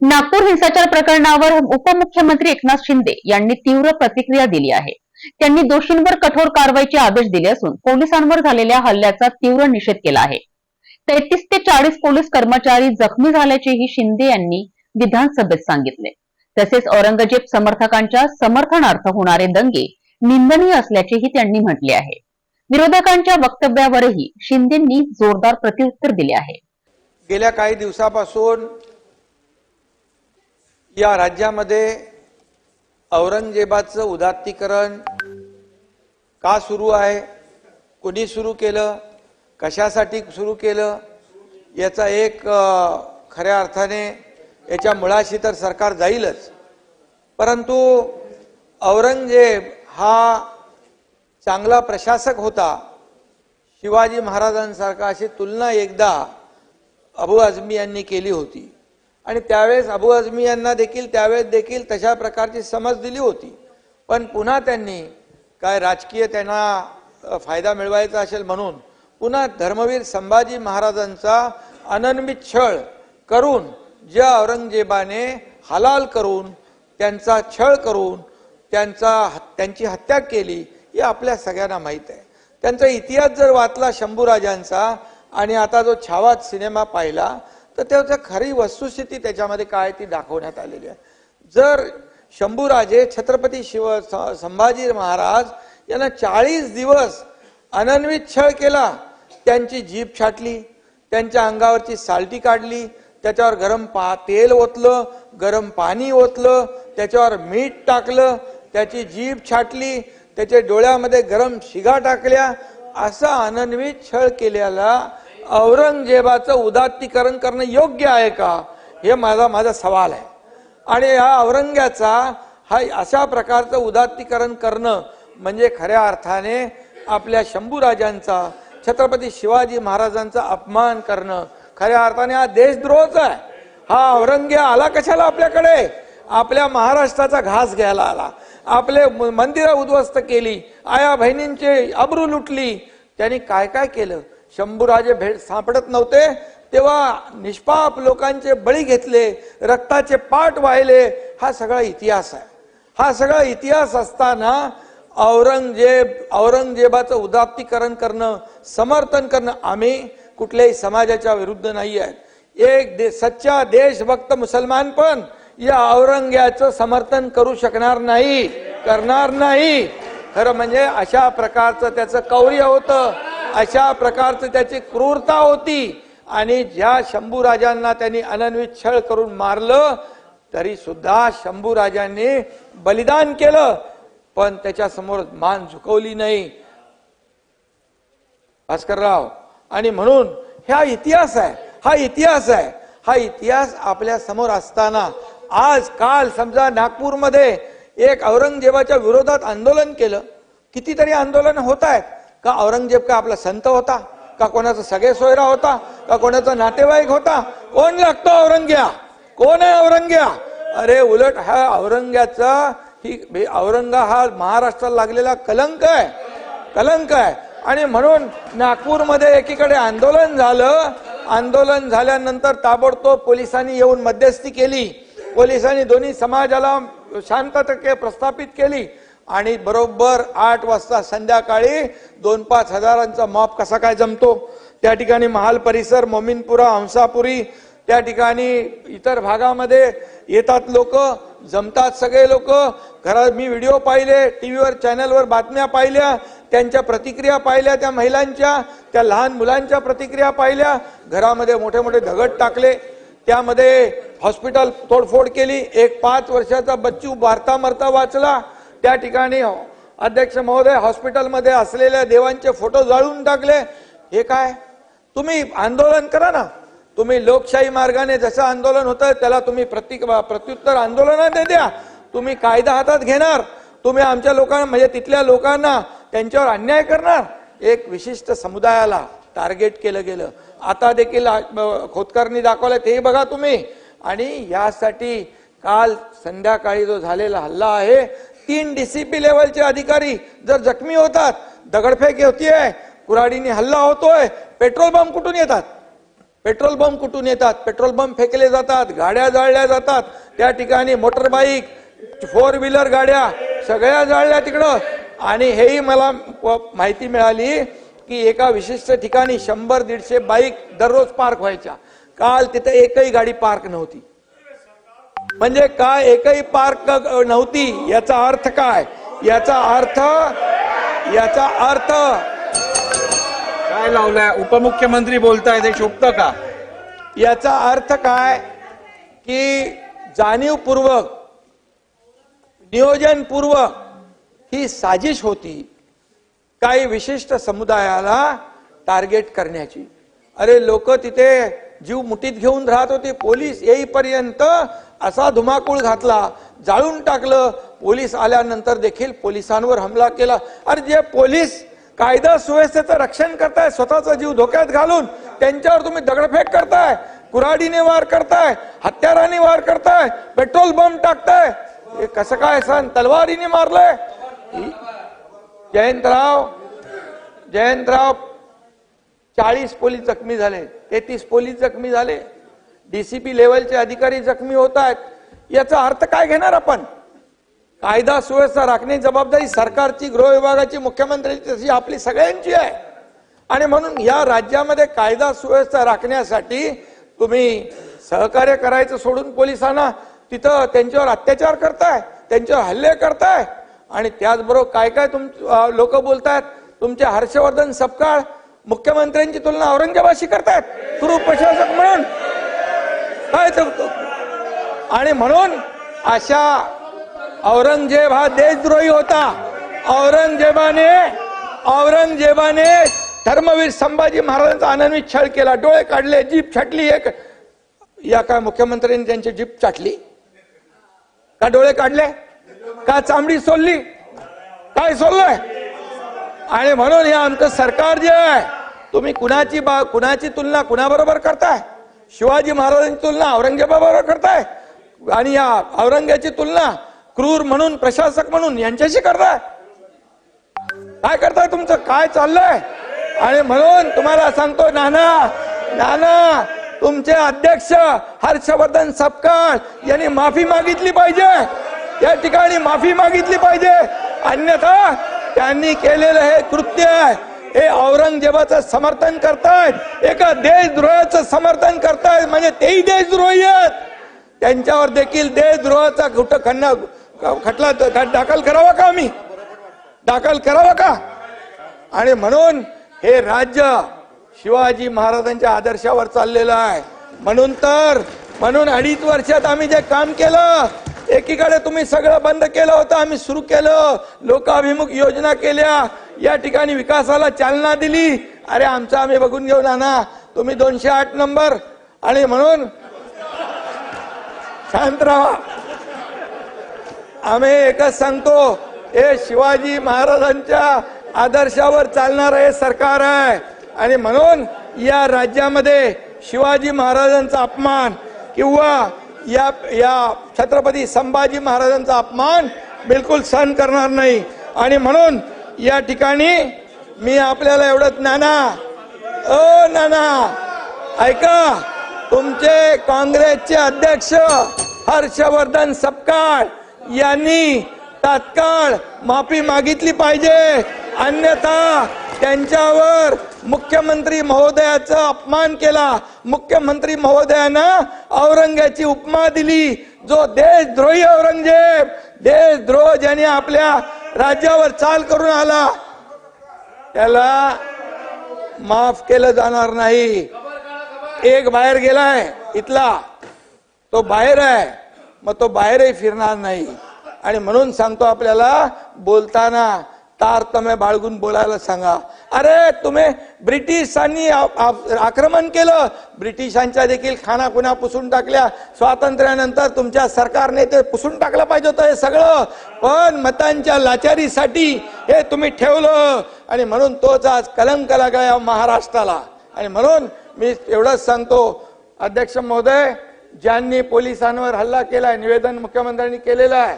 नागपूर हिंसाचार प्रकरणावर उपमुख्यमंत्री एकनाथ शिंदे यांनी तीव्र प्रतिक्रिया दिली आहे। त्यांनी दोषींवर कठोर कारवाईचे आदेश दिले असून पोलिसांवर झालेल्या हल्ल्याचा तीव्र निषेध केला आहे। 33 ते 40 पोलीस कर्मचारी जखमी झाल्याचेही शिंदे यांनी विधानसभेत सांगितले। तसेच औरंगजेब समर्थकांच्या समर्थनार्थ होणारे दंगे निंदनीय असल्याचेही त्यांनी म्हटले आहे। विरोधकांच्या वक्तव्यावरही शिंदेंनी जोरदार प्रत्युत्तर दिले आहे। गेल्या काही दिवसापासून या राज्यामध्ये औरंगजेबाचं उदात्तीकरण का सुरू आहे, कोणी सुरू केलं, कशासाठी सुरू केलं, याचा एक खऱ्या अर्थाने याच्या मुळाशी तर सरकार जाईलच। परंतु औरंगजेब हा चांगला प्रशासक होता। शिवाजी महाराजांसारखा अशी तुलना एकदा अबू आझमी यांनी केली होती आणि त्यावेळेस अबू आझमी यांना देखील तशा प्रकारची समज दिली होती। पण पुन्हा त्यांनी काय राजकीय त्यांना फायदा मिळवायचा असेल म्हणून पुन्हा धर्मवीर संभाजी महाराजांचा अनन्वित छळ करून ज्या औरंगजेबाने हलाल करून त्यांचा छळ करून त्यांची हत्या केली हे आपल्या सगळ्यांना माहित आहे। त्यांचा इतिहास जर वाचला शंभूराजांचा आणि आता जो छावा सिनेमा पाहिला तर त्याची खरी वस्तुस्थिती त्याच्यामध्ये काय ती दाखवण्यात आलेली आहे। जर शंभूराजे छत्रपती संभाजी महाराज यांना 40 दिवस अनन्वित छळ केला, त्यांची जीभ छाटली, त्यांच्या अंगावरची साल्टी काढली, त्याच्यावर गरम तेल ओतलं, गरम पाणी ओतलं, त्याच्यावर मीठ टाकलं, त्याची जीभ छाटली, त्याच्या डोळ्यामध्ये गरम शिगा टाकल्या, असा अनन्वित छळ केलेला औरंगजेबाचं उदात्तीकरण करणं योग्य आहे का, हे माझा सवाल आहे। आणि या औरंग्याचा हा अशा प्रकारचं उदात्तीकरण करणं म्हणजे खऱ्या अर्थाने आपल्या शंभूराजांचा छत्रपती शिवाजी महाराजांचा अपमान करणं, खऱ्या अर्थाने हा देशद्रोहच आहे। हा औरंग्य आला कशाला आपल्याकडे? आपल्या महाराष्ट्राचा घास घ्यायला आला, आपले मंदिरं उद्ध्वस्त केली, आया बहिणींचे अब्रू लुटली। त्यांनी काय काय केलं? शंभूराजे सापडत नव्हते तेव्हा निष्पाप लोकांचे बळी घेतले, रक्ताचे पाट वाहिले। हा सगळा इतिहास आहे। हा सगळा इतिहास असताना औरंगजेबाचं उदात्तीकरण करणं, समर्थन करणं, आम्ही कुठल्याही समाजाच्या विरुद्ध नाही आहेत। एक सच्चा देशभक्त मुसलमान पण या औरंग्याचं समर्थन करू शकणार नाही, करणार नाही। खरं म्हणजे अशा प्रकारचं त्याचं कौर्य होतं, अशा प्रकारचं त्याची क्रूरता होती। आणि ज्या शंभूराजांना त्यांनी अनन्वित छळ करून मारलं तरी सुद्धा शंभूराजांनी बलिदान केलं, पण त्याच्या समोर मान झुकवली नाही भास्करराव। आणि म्हणून हा इतिहास आहे, हा इतिहास आपल्या समोर असताना आज काल समजा नागपूरमध्ये एक औरंगजेबाच्या विरोधात आंदोलन केलं, कितीतरी आंदोलन होत आहेत का? औरंगजेब का आपला संत होता का? कोणाचा सगळे सोयरा होता का? कोणाचा नातेवाईक होता? कोण लागतो औरंग्या? कोण आहे औरंग्या? अरे उलट हा औरंग्याचा औरंगा हा महाराष्ट्राला लागलेला कलंक आहे। आणि म्हणून नागपूरमध्ये एकीकडे आंदोलन झालं, आंदोलन झाल्यानंतर ताबडतोब पोलिसांनी येऊन मध्यस्थी केली, पोलिसांनी दोन्ही समाजाला शांतता प्रस्थापित केली आणि बरोबर 8 वाजता संध्याकाळी 2-5 हजारांचा मॉब कसा काय जमतो त्या ठिकाणी महाल परिसर, मोमीनपुरा, हंसापुरी, त्या ठिकाणी इतर भागामध्ये येतात लोक, जमतात सगळे लोक। घरात मी व्हिडिओ पाहिले, टीव्हीवर चॅनलवर बातम्या पाहिल्या, त्यांच्या प्रतिक्रिया पाहिल्या, त्या महिलांच्या, त्या लहान मुलांच्या प्रतिक्रिया पाहिल्या। घरामध्ये मोठे मोठे दगड टाकले, त्यामध्ये हॉस्पिटल तोडफोड केली, एक 5 वर्षाचा बच्चू भारता मरता वाचला। त्या ठिकाणी अध्यक्ष महोदय हॉस्पिटलमध्ये असलेल्या देवांचे फोटो जाळून टाकले। हे काय? तुम्ही आंदोलन करा ना, तुम्ही लोकशाही मार्गाने जसं आंदोलन होतं त्याला तुम्ही प्रत्युत्तर आंदोलनाने द्या। तुम्ही कायदा हातात घेणार, तुम्ही आमच्या लोकांना म्हणजे तिथल्या लोकांना त्यांच्यावर अन्याय करणार, एक विशिष्ट समुदायाला टार्गेट केलं गेलं। आता देखील खोतकरनी दाखवलं ते बघा तुम्ही। आणि यासाठी काल संध्याकाळी जो झालेला हल्ला आहे, 3 DCP लेवलचे अधिकारी जर जखमी होतात, दगडफेक होतीये, कुऱ्हाडीने हल्ला होतोय, पेट्रोल बंब कुठून येतात? पेट्रोल बंब कुठून येतात, पेट्रोल बंब फेकले जातात, गाड्या जाळल्या जातात, त्या ठिकाणी मोटरबाईक, 4 व्हीलर गाड्या सगळ्या जाळल्या तिकडं. आणि हेही मला माहिती मिळाली की एका विशिष्ट ठिकाणी 100-150 बाईक दररोज पार्क व्हायच्या. काल तिथे एकही गाडी पार्क नव्हती. म्हणजे काय, एकही पार्क नव्हती. याचा अर्थ काय? याचा अर्थ काय लावलाय? उपमुख्यमंत्री बोलताय, ते शोभतं का? याचा अर्थ काय की जाणीवपूर्वक, नियोजनपूर्वक ही साजिश होती काही विशिष्ट समुदायाला टार्गेट करण्याची. अरे लोक तिथे जीव मुठीत घेऊन राहत होते. पोलीस येईपर्यंत असा धुमाकूळ घातला, जाळून टाकलं. पोलीस आल्यानंतर देखील पोलिसांवर हमला केला. अरे जे पोलीस कायदा सुव्यवस्थेचं रक्षण करताय, स्वतःचा जीव धोक्यात घालून, त्यांच्यावर तुम्ही दगडफेक करताय, कुऱ्हाडीने वार करताय, हत्याराने वार करताय, पेट्रोल बंब टाकताय. हे कसं काय सण? तलवारीने मारलंय. जयंतराव 40 पोलीस जखमी झाले, 33 पोलीस जखमी झाले, डीसीपी लेवलचे अधिकारी जखमी होत आहेत. याचा अर्थ काय घेणार आपण? कायदा सुव्यवस्था राखण्याची जबाबदारी सरकारची, गृह विभागाची, मुख्यमंत्र्यांची, तशी आपली सगळ्यांची आहे. आणि म्हणून या राज्यामध्ये कायदा सुव्यवस्था राखण्यासाठी तुम्ही सहकार्य करायचं सोडून पोलिसांना तिथं त्यांच्यावर अत्याचार करताय, त्यांच्यावर हल्ले करताय. आणि त्याचबरोबर काय काय लोक बोलतायत, तुमचे हर्षवर्धन सपकाळ मुख्यमंत्र्यांची तुलना औरंगजेबाशी करतायत क्रूर प्रशासक म्हणून. काय आणि म्हणून अशा औरंगजेब हा देशद्रोही होता. औरंगजेबाने धर्मवीर संभाजी महाराजांचा अनन्वित छळ केला, डोळे काढले, जीभ छाटली. एक या काय मुख्यमंत्र्यांनी त्यांची जीभ चाटली का? डोळे काढले का? चामडी सोलली? काय सोललंय? आणि म्हणून हे आमचं सरकार जे आहे, तुम्ही कुणाची तुलना कुणाबरोबर करताय? शिवाजी महाराजांची तुलना औरंगजेबाबरोबर करताय आणि या औरंगजेबाची तुलना क्रूर म्हणून, प्रशासक म्हणून यांच्याशी करताय. काय करताय? तुमचं काय चाललंय? आणि म्हणून तुम्हाला सांगतो, नाना तुमचे अध्यक्ष हर्षवर्धन सपकाळ यांनी माफी मागितली पाहिजे. या ठिकाणी माफी मागितली पाहिजे. अन्यथा त्यांनी केलेलं हे कृत्य आहे, हे औरंगजेबाचं समर्थन करतायत, एका देशद्रोहाचं समर्थन करतायत. म्हणजे तेही देशद्रोही आहेत. त्यांच्यावर देखील देशद्रोहाचा खटला दाखल करावा का? आम्ही दाखल करावा का? आणि म्हणून हे राज्य शिवाजी महाराजांच्या आदर्शावर चाललेलं आहे. म्हणून 2.5 वर्षात आम्ही जे काम केलं, एकीकडे तुम्ही सगळं बंद केलं होतं, आम्ही सुरू केलं, लोकाभिमुख योजना केल्या, या ठिकाणी विकासाला चालना दिली. अरे आमचं आम्ही बघून घेऊ ना, तुम्ही 208 नंबर. आणि म्हणून शांत राहा. आम्ही एकच सांगतो, हे शिवाजी महाराजांच्या आदर्शावर चालणारं हे सरकार आहे. आणि म्हणून या राज्यामध्ये शिवाजी महाराजांचा अपमान किंवा या छत्रपती संभाजी महाराजांचा अपमान बिलकुल सहन करणार नाही. आणि म्हणून या ठिकाणी मी आपल्याला एवढंच, नाना ऐका, तुमचे काँग्रेसचे अध्यक्ष हर्षवर्धन सपकाळ यांनी तात्काळ माफी मागितली पाहिजे. अन्यथा त्यांच्यावर मुख्यमंत्री महोदयाचा अपमान केला. मुख्यमंत्री महोदयानं औरंगजेबाची उपमा दिली. जो देशद्रोही औरंगजेब, देशद्रोह ज्याने आपल्या राज्यावर चाल करून आला, त्याला माफ केलं जाणार नाही. एक बाहेर गेलाय इथला, तो बाहेर आहे, मग तो बाहेरही फिरणार नाही. आणि म्हणून सांगतो, आपल्याला बोलताना तारतम्य बाळगून बोलायला सांगा. अरे तुम्ही ब्रिटिशांनी आक्रमण केलं, ब्रिटिशांच्या देखील खानाखुणा पुसून टाकल्या. स्वातंत्र्यानंतर तुमच्या सरकारने ते पुसून टाकलं पाहिजे होतं हे सगळं, पण मतांच्या लाचारीसाठी हे तुम्ही ठेवलं. आणि म्हणून तोच आज कलंक लागला महाराष्ट्राला. आणि म्हणून मी एवढंच सांगतो, अध्यक्ष महोदय, ज्यांनी पोलिसांवर हल्ला केलाय, निवेदन मुख्यमंत्र्यांनी केलेलं आहे,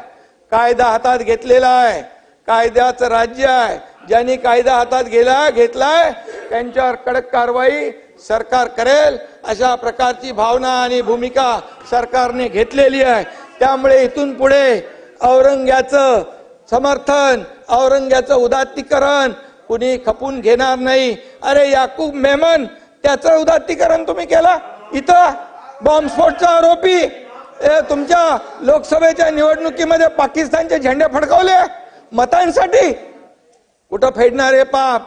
कायदा हातात घेतलेला आहे, कायद्याचं राज्य आहे, ज्यांनी कायदा हातात घेतलाय त्यांच्यावर कडक कारवाई सरकार करेल अशा प्रकारची भावना आणि भूमिका सरकारने घेतलेली आहे. त्यामुळे इथून पुढे औरंग्याचं समर्थन, औरंग्याचं उदात्तीकरण कुणी खपून घेणार नाही. अरे याकूब मेमन त्याचं उदात्तीकरण तुम्ही केला. इथं बॉम्बस्फोटचा आरोपी तुमच्या लोकसभेच्या निवडणुकीमध्ये पाकिस्तानचे झेंडे फडकवले मतांसाठी. कुठं फेडणार आहे पाप.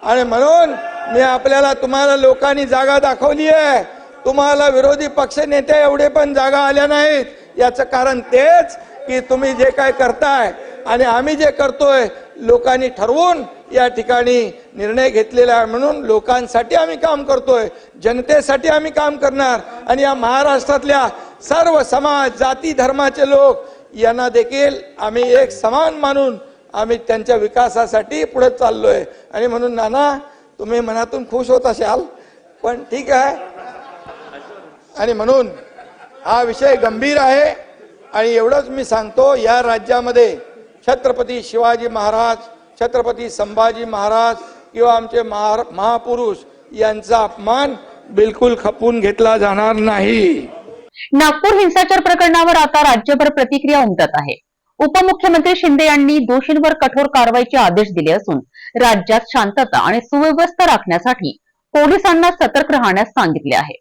आणि म्हणून मी आपल्याला तुम्हाला लोकांनी जागा दाखवली आहे. तुम्हाला विरोधी पक्ष नेते एवढे पण जागा आल्या नाहीत. याचं कारण तेच की तुम्ही जे काय करताय आणि आम्ही जे करतोय लोकांनी ठरवून या ठिकाणी निर्णय घेतलेला आहे. म्हणून लोकांसाठी आम्ही काम करतोय, जनतेसाठी आम्ही काम करणार. आणि या महाराष्ट्रातल्या सर्व समाज, जाती, धर्माचे लोक यांना देखील आम्ही एक समान मानून आम्ही त्यांच्या विकासासाठी पुढे चाललोय. आणि म्हणून नाना तुम्ही मनातून खुश होत असाल, पण ठीक आहे. आणि म्हणून हा विषय गंभीर आहे. आणि एवढंच मी सांगतो, या राज्यामध्ये छत्रपती शिवाजी महाराज, छत्रपती संभाजी महाराज किंवा आमचे महापुरुष यांचा अपमान बिलकुल खपून घेतला जाणार नाही. नागपूर हिंसाचार प्रकरणावर आता राज्यभर प्रतिक्रिया उमटत आहे. उपमुख्यमंत्री शिंदे यांनी दोषींवर कठोर कारवाईचे आदेश दिले असून राज्यात शांतता आणि सुव्यवस्था राखण्यासाठी पोलिसांना सतर्क राहण्यास सांगितले आहे.